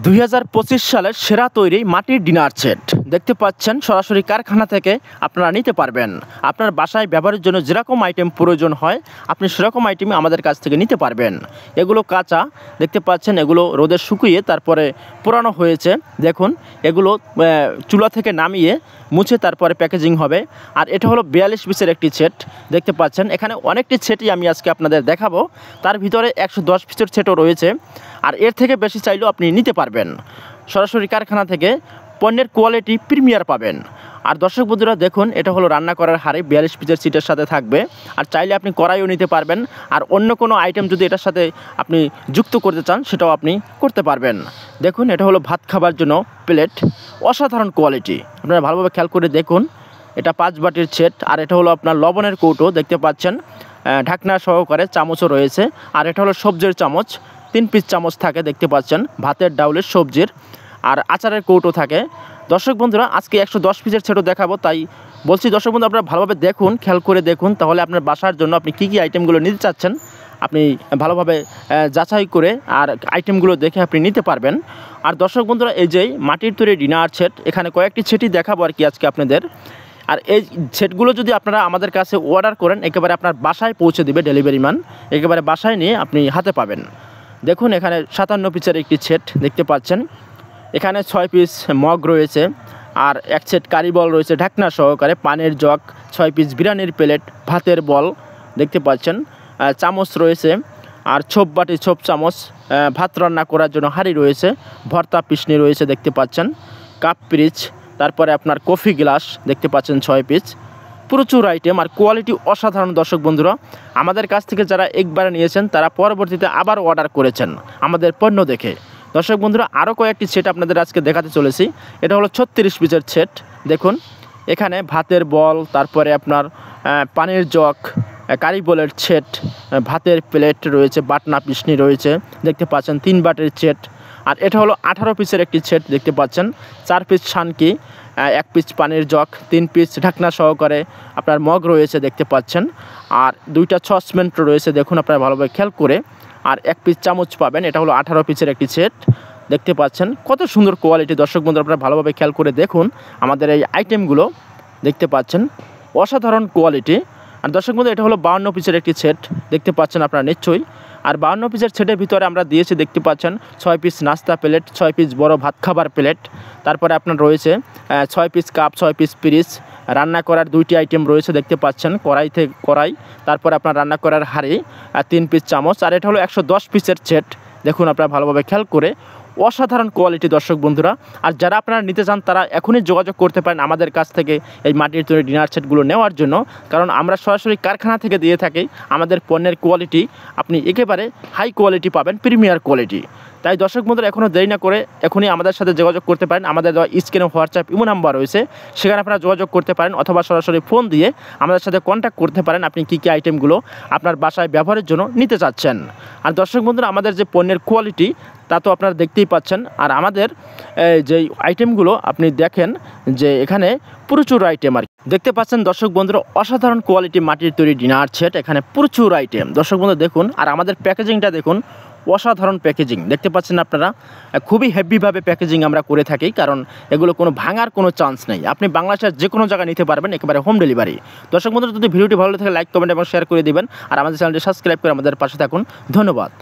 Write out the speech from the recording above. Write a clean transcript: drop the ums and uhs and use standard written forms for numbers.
2025 সালের সেরা তৈরি মাটির ডিনার সেট দেখতে পাচ্ছেন, সরাসরি কারখানা থেকে আপনারা নিতে পারবেন। আপনার বাসায় ব্যবহারের জন্য যেরকম আইটেম প্রয়োজন হয় আপনি সেরকম আইটেমই আমাদের কাছ থেকে নিতে পারবেন। এগুলো কাঁচা দেখতে পাচ্ছেন, এগুলো রোদে শুকিয়ে তারপরে পোড়ানো হয়েছে। দেখুন, এগুলো চুলা থেকে নামিয়ে মুছে তারপরে প্যাকেজিং হবে। আর এটা হলো 42 পিসের একটি সেট দেখতে পাচ্ছেন। এখানে অনেকটি সেটই আমি আজকে আপনাদের দেখাবো, তার ভিতরে 110 পিসের সেটও রয়েছে। আর এর থেকে বেশি চাইলেও আপনি নিতে পারবেন। সরাসরি কারখানা থেকে পণ্যের কোয়ালিটি প্রিমিয়ার পাবেন। আর দর্শক বন্ধুরা দেখুন, এটা হলো রান্না করার হাঁড়ি, 42 পিসের সিটের সাথে থাকবে। আর চাইলে আপনি কড়াইও নিতে পারবেন। আর অন্য কোনো আইটেম যদি এটার সাথে আপনি যুক্ত করতে চান সেটাও আপনি করতে পারবেন। দেখুন, এটা হলো ভাত খাবার জন্য প্লেট, অসাধারণ কোয়ালিটি। আপনারা ভালোভাবে খেয়াল করে দেখুন, এটা 5 বাটির সেট। আর এটা হলো আপনার লবণের কৌটো দেখতে পাচ্ছেন, ঢাকনা সহকারে চামচও রয়েছে। আর এটা হলো সবজির চামচ, 3 পিস চামচ থাকে দেখতে পাচ্ছেন, ভাতের ডাউলের সবজির। আর আচারের কৌটো থাকে। দর্শক বন্ধুরা আজকে 110 পিসের সেটও দেখাবো, তাই বলছি দর্শক বন্ধু আপনারা ভালোভাবে দেখুন, খেয়াল করে দেখুন, তাহলে আপনার বাসার জন্য আপনি কী কী আইটেমগুলো নিতে চাচ্ছেন আপনি ভালোভাবে যাচাই করে আর আইটেমগুলো দেখে আপনি নিতে পারবেন। আর দর্শক বন্ধুরা এই যে মাটির তৈরি ডিনার সেট, এখানে কয়েকটি সেটই দেখাবো আর কি আজকে আপনাদের। আর এই সেটগুলো যদি আপনারা আমাদের কাছে অর্ডার করেন, একেবারে আপনার বাসায় পৌঁছে দিবে ডেলিভারি ম্যান, একেবারে বাসায় নিয়ে আপনি হাতে পাবেন। দেখুন, এখানে 57 পিসের একটি সেট দেখতে পাচ্ছেন। এখানে 6 পিস মগ রয়েছে, আর এক সেট কারি বল রয়েছে ঢাকনা সহকারে, পানের জগ, 6 পিস বিরিয়ানির প্লেট, ভাতের বল দেখতে পাচ্ছেন, চামচ রয়েছে, আর ছোপ বাটি, ছোপ চামচ, ভাত রান্না করার জন্য হাঁড়ি রয়েছে, ভর্তা পিসনি রয়েছে দেখতে পাচ্ছেন, কাপ পিরিচ, তারপরে আপনার কফি গ্লাস দেখতে পাচ্ছেন 6 পিস। প্রচুর আইটেম আর কোয়ালিটি অসাধারণ। দর্শক বন্ধুরা আমাদের কাছ থেকে যারা একবার নিয়েছেন তারা পরবর্তীতে আবার অর্ডার করেছেন আমাদের পণ্য দেখে। দর্শক বন্ধুরা আরও কয়েকটি সেট আপনাদের আজকে দেখাতে চলেছি। এটা হলো 36 পিসের সেট। দেখুন, এখানে ভাতের বল, তারপরে আপনার পানির জগ, কারি বলের সেট, ভাতের প্লেট রয়েছে, বাটনা পিসনি রয়েছে দেখতে পাচ্ছেন, 3 বাটির সেট। আর এটা হলো 18 পিসের একটি সেট দেখতে পাচ্ছেন, 4 পিস ছানকি, 1 পিস পানির জগ, 3 পিস ঢাকনা সহকারে আপনার মগ রয়েছে দেখতে পাচ্ছেন, আর 2টা সসপ্যান রয়েছে দেখুন আপনারা ভালোভাবে খেয়াল করে। আর 1 পিস চামচ পাবেন। এটা হলো 18 পিসের একটি সেট দেখতে পাচ্ছেন। কত সুন্দর কোয়ালিটি দর্শক বন্ধু, আপনারা ভালোভাবে খেয়াল করে দেখুন আমাদের এই আইটেমগুলো দেখতে পাচ্ছেন, অসাধারণ কোয়ালিটি। আর দর্শক বন্ধু এটা হলো 52 পিসের একটি সেট দেখতে পাচ্ছেন আপনারা নিশ্চয়ই। আর 52 পিসের সেটের ভিতরে আমরা দিয়েছি দেখতে পাচ্ছেন 6 পিস নাস্তা প্লেট, 6 পিস বড় ভাত খাবার প্লেট, তারপরে আপনার রয়েছে 6 পিস কাপ, 6 পিস পিরিচ, রান্না করার 2টি আইটেম রয়েছে দেখতে পাচ্ছেন, কড়াই, তারপরে আপনার রান্না করার হাঁড়ি, 3 পিস চামচ। আর এটা হলো 110 পিসের সেট দেখুন আপনারা ভালোভাবে খেয়াল করে, অসাধারণ কোয়ালিটি দর্শক বন্ধুরা। আর যারা আপনারা নিতে চান তারা এখনই যোগাযোগ করতে পারেন আমাদের কাছ থেকে এই মাটির তৈরি ডিনার সেটগুলো নেওয়ার জন্য, কারণ আমরা সরাসরি কারখানা থেকে দিয়ে থাকি। আমাদের পণ্যের কোয়ালিটি আপনি একেবারে হাই কোয়ালিটি পাবেন, প্রিমিয়ার কোয়ালিটি। তাই দর্শক বন্ধুরা এখনও দেরি না করে এখনই আমাদের সাথে যোগাযোগ করতে পারেন। আমাদের দেওয়া স্ক্রিনে হোয়াটসঅ্যাপ ইমো নাম্বার রয়েছে, সেখানে আপনারা যোগাযোগ করতে পারেন, অথবা সরাসরি ফোন দিয়ে আমাদের সাথে কন্ট্যাক্ট করতে পারেন আপনি কী কী আইটেমগুলো আপনার বাসায় ব্যবহারের জন্য নিতে চাচ্ছেন। আর দর্শক বন্ধুরা আমাদের যে পণ্যের কোয়ালিটি তা তো আপনারা দেখতেই পাচ্ছেন। আর আমাদের যে আইটেমগুলো আপনি দেখেন যে এখানে প্রচুর আইটেম আর দেখতে পাচ্ছেন দর্শক বন্ধুরা, অসাধারণ কোয়ালিটি মাটির তৈরি ডিনার সেট, এখানে প্রচুর আইটেম দর্শক বন্ধু দেখুন। আর আমাদের প্যাকেজিংটা দেখুন, অসাধারণ প্যাকেজিং দেখতে পাচ্ছেন আপনারা, খুবই হেভিভাবে প্যাকেজিং আমরা করে থাকি, কারণ এগুলো কোনো ভাঙার কোনো চান্স নেই। আপনি বাংলাদেশের যে কোনো জায়গায় নিতে পারবেন, একেবারে হোম ডেলিভারি। দর্শক বন্ধুরা যদি ভিডিওটি ভালো লাগে লাইক, কমেন্ট এবং শেয়ার করে দিবেন। আর আমাদের চ্যানেলটি সাবস্ক্রাইব করে আমাদের পাশে থাকুন। ধন্যবাদ।